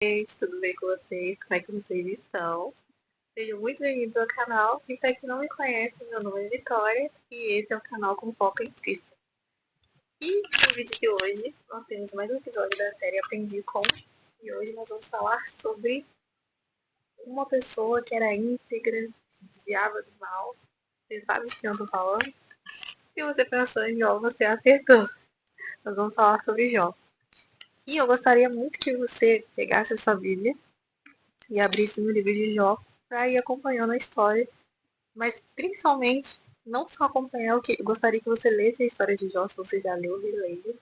Gente, tudo bem com vocês? Como é que vocês estão? Sejam muito bem-vindos ao canal. E para quem não me conhece, meu nome é Vitória e esse é o canal com foco em Cristo. E no vídeo de hoje, nós temos mais um episódio da série Aprendi Com. E hoje nós vamos falar sobre uma pessoa que era íntegra, se desviava do mal. Você sabe de quem eu tô falando? Se você pensou em Jó, você acertou. Nós vamos falar sobre Jó. E eu gostaria muito que você pegasse a sua Bíblia e abrisse no livro de Jó para ir acompanhando a história, mas principalmente não só acompanhar o que eu gostaria que você lesse a história de Jó, se você já leu, releia,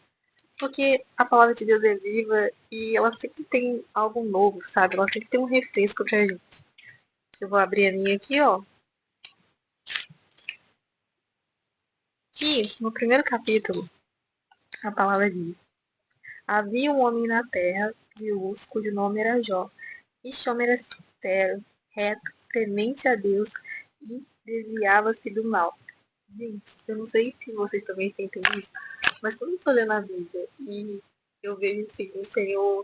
porque a palavra de Deus é viva e ela sempre tem algo novo, sabe? Ela sempre tem um refresco pra gente. Eu vou abrir a minha aqui, ó. E no primeiro capítulo, a palavra diz: Havia um homem na terra de Uz, cujo nome era Jó. Este homem era sincero, reto, temente a Deus e desviava-se do mal. Gente, eu não sei se vocês também sentem isso, mas quando eu estou lendo a Bíblia e eu vejo assim, o Senhor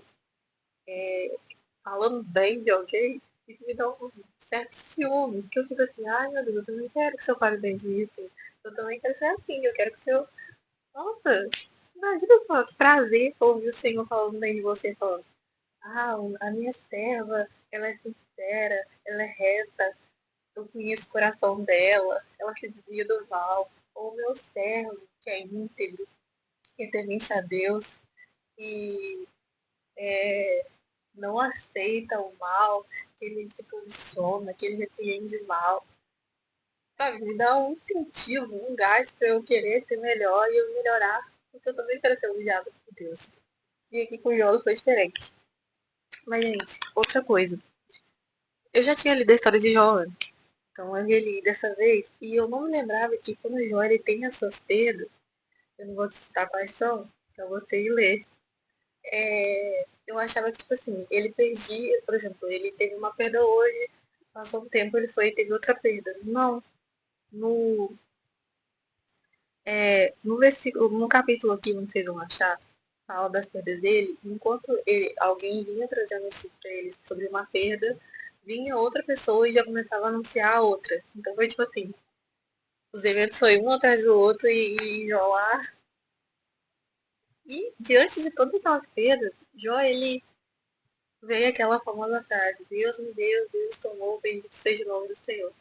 falando bem de alguém, isso me dá um certo ciúmes, que eu fico assim, ai meu Deus, eu também quero que o Senhor fale bem de mim, eu também quero ser assim, eu quero que o Senhor... Nossa, imagina só, que prazer ouvir o Senhor falando bem de você, falando, ah, a minha serva, ela é sincera, ela é reta, eu conheço o coração dela, ela se desvia do mal, ou o meu servo, que é íntegro, que temente a Deus, que não aceita o mal, que ele se posiciona, que ele repreende o mal. Sabe, me dá um incentivo, um gás para eu querer ser melhor e eu melhorar, porque eu também quero ser elogiada por Deus. E aqui com o João foi diferente. Mas, gente, outra coisa. Eu já tinha lido a história de Jó antes, então eu reli dessa vez, e eu não me lembrava que quando o Jó ele tem as suas perdas, eu não vou te citar quais são, pra você ir ler. Eu achava que, tipo assim, ele perdia, por exemplo, ele teve uma perda hoje, passou um tempo, ele foi e teve outra perda. Não. No, no versículo, no capítulo aqui onde vocês vão achar, fala das perdas dele, enquanto alguém vinha trazendo notícias para ele sobre uma perda, vinha outra pessoa e já começava a anunciar a outra. Então foi tipo assim, os eventos foi um atrás do outro e Jó lá. E diante de todas aquelas perdas, Jó ele veio aquela famosa frase: Deus me deu, Deus tomou, bendito seja o nome do Senhor.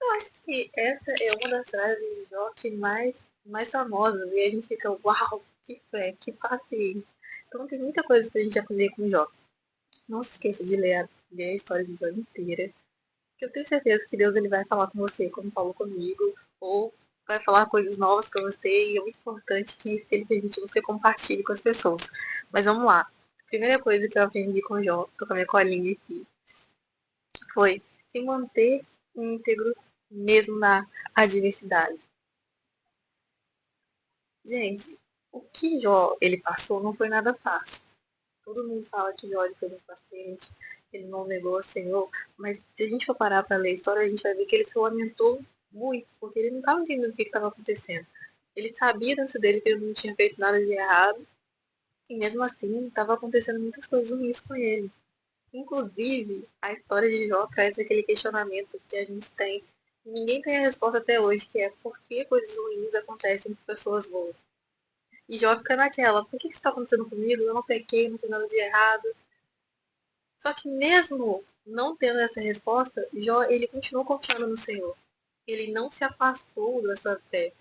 Eu acho que essa é uma das frases de Jó que mais famosas e a gente fica, uau, que fé, que paciência. Então tem muita coisa pra gente aprender com Jó. Não se esqueça de ler a história de Jó inteira, que eu tenho certeza que Deus ele vai falar com você, como falou comigo, ou vai falar coisas novas pra você e é muito importante que, se ele permitir, você compartilhe com as pessoas. Mas vamos lá. A primeira coisa que eu aprendi com Jó, tô com a minha colinha aqui, foi se manter íntegro mesmo na adversidade. Gente, o que Jó ele passou não foi nada fácil. Todo mundo fala que Jó ele foi muito paciente, ele não negou ao Senhor, mas se a gente for parar para ler a história, a gente vai ver que ele se lamentou muito, porque ele não estava entendendo o que estava acontecendo. Ele sabia dentro dele que ele não tinha feito nada de errado, e mesmo assim estava acontecendo muitas coisas ruins com ele. Inclusive, a história de Jó traz aquele questionamento que a gente tem. Ninguém tem a resposta até hoje, que é por que coisas ruins acontecem com pessoas boas. E Jó fica naquela, por que isso está acontecendo comigo? Eu não pequei, não fiz nada de errado. Só que mesmo não tendo essa resposta, Jó ele continuou confiando no Senhor. Ele não se afastou da sua fé.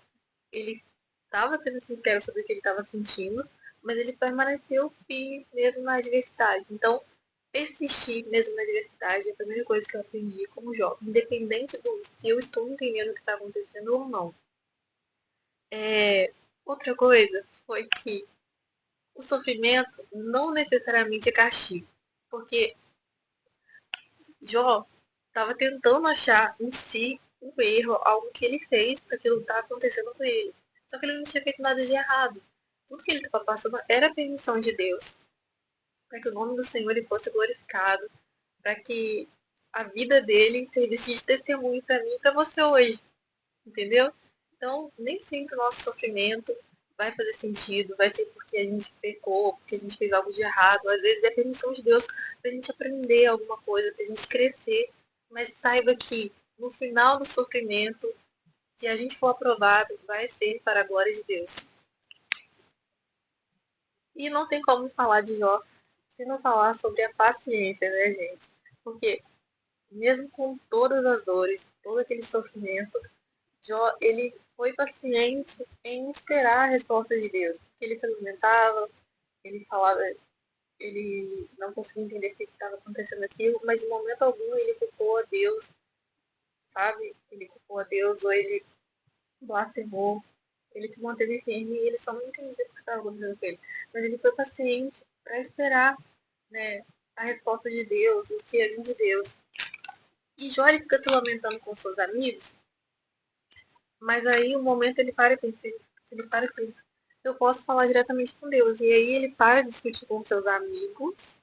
Ele estava sendo sincero sobre o que ele estava sentindo, mas ele permaneceu firme mesmo na adversidade. Então, persistir mesmo na adversidade é a primeira coisa que eu aprendi como jovem, independente do se eu estou entendendo o que está acontecendo ou não. Outra coisa foi que o sofrimento não necessariamente é castigo, porque Jó estava tentando achar em si um erro, algo que ele fez para aquilo estar acontecendo com ele. Só que ele não tinha feito nada de errado. Tudo que ele estava passando era a permissão de Deus, para que o nome do Senhor ele fosse glorificado, para que a vida dele servisse de testemunho para mim e para você hoje, entendeu? Então, nem sempre o nosso sofrimento vai fazer sentido, vai ser porque a gente pecou, porque a gente fez algo de errado. Às vezes é a permissão de Deus pra gente aprender alguma coisa, pra gente crescer. Mas saiba que no final do sofrimento, se a gente for aprovado, vai ser para a glória de Deus. E não tem como falar de Jó se não falar sobre a paciência, né, gente? Porque mesmo com todas as dores, todo aquele sofrimento, Jó, ele foi paciente em esperar a resposta de Deus. Porque ele se alimentava, ele falava, ele não conseguia entender o que estava acontecendo aquilo, mas em momento algum ele culpou a Deus, sabe? Ele culpou a Deus ou ele blasfemou. Ele se manteve firme e ele só não entendia o que estava acontecendo com ele. Mas ele foi paciente para esperar, né, a resposta de Deus, o que ia vir de Deus. E Jó ele fica se lamentando com seus amigos, mas aí o momento ele para e pensa, eu posso falar diretamente com Deus. E aí ele para de discutir com seus amigos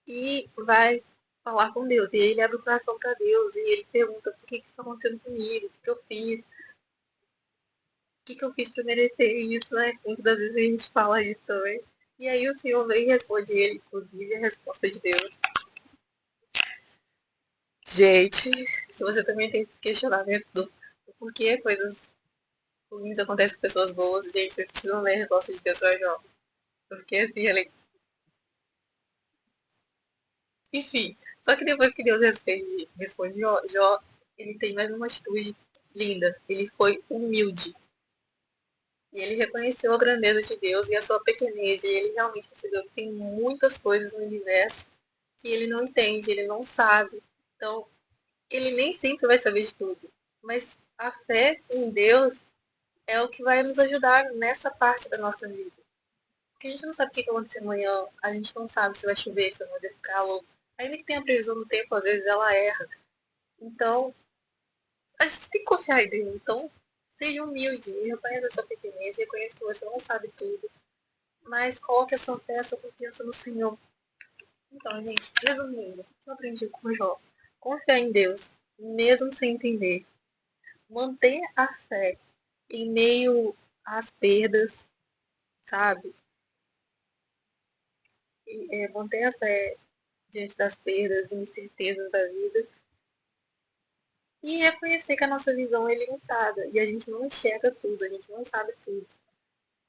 e vai falar com Deus. E aí ele abre o coração para Deus e ele pergunta por que está acontecendo comigo, o que eu fiz, eu fiz para merecer isso, né? Muitas das vezes a gente fala isso também. E aí o Senhor vem e responde ele, inclusive, a resposta de Deus. Gente, se você também tem esses questionamentos do porquê coisas ruins acontecem com pessoas boas, gente, vocês precisam ler a resposta de Deus para Jó. Porque assim, ele... Enfim, só que depois que Deus responde Jó, ele tem mais uma atitude linda. Ele foi humilde. E ele reconheceu a grandeza de Deus e a sua pequenez. E ele realmente percebeu que tem muitas coisas no universo que ele não entende, ele não sabe. Então, ele nem sempre vai saber de tudo. Mas a fé em Deus é o que vai nos ajudar nessa parte da nossa vida. Porque a gente não sabe o que vai acontecer amanhã, a gente não sabe se vai chover, se vai ter calor. Ainda que tenha previsão do tempo, às vezes ela erra. Então, a gente tem que confiar em Deus. Então, seja humilde, reconheça a sua pequenez, reconheça que você não sabe tudo, mas coloque a sua fé, a sua confiança no Senhor. Então, gente, resumindo, o que eu aprendi com o Jó? Confiar em Deus, mesmo sem entender. Manter a fé em meio às perdas, sabe? Manter a fé diante das perdas e incertezas da vida. E reconhecer que a nossa visão é limitada e a gente não enxerga tudo, a gente não sabe tudo.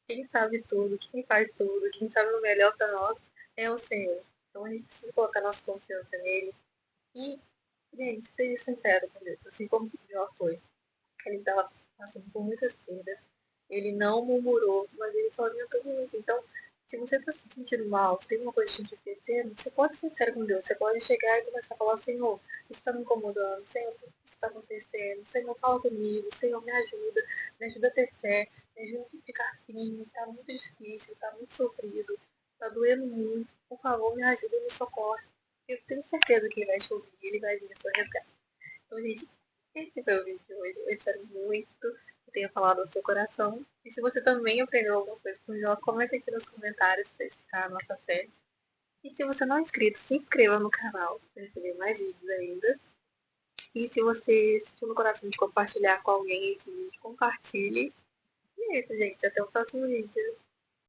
Quem sabe tudo, quem faz tudo, quem sabe o melhor para nós é o Senhor. Então a gente precisa colocar nossa confiança nele. E, gente, seja sincero com Deus, assim como o Jó foi. Ele estava passando por muitas perdas. Ele não murmurou, mas ele só orientou muito. Então, se você está se sentindo mal, se tem uma coisa te entristecendo, você pode ser sincero com Deus. Você pode chegar e começar a falar, Senhor, isso está me incomodando, Senhor, o que está acontecendo? Senhor, fala comigo, Senhor, me ajuda a ter fé, me ajuda a ficar firme, está muito difícil, está muito sofrido, está doendo muito, por favor, me ajuda, me socorre. Eu tenho certeza que ele vai te ouvir, ele vai vir a sua resgate. Então, gente, esse foi o vídeo de hoje. Eu espero muito que tenha falado ao seu coração. E se você também aprendeu alguma coisa com o Jó, comenta aqui nos comentários para edificar a nossa fé. E se você não é inscrito, se inscreva no canal para receber mais vídeos ainda. E se você sentiu no coração de compartilhar com alguém esse vídeo, compartilhe. E é isso, gente. Até o próximo vídeo.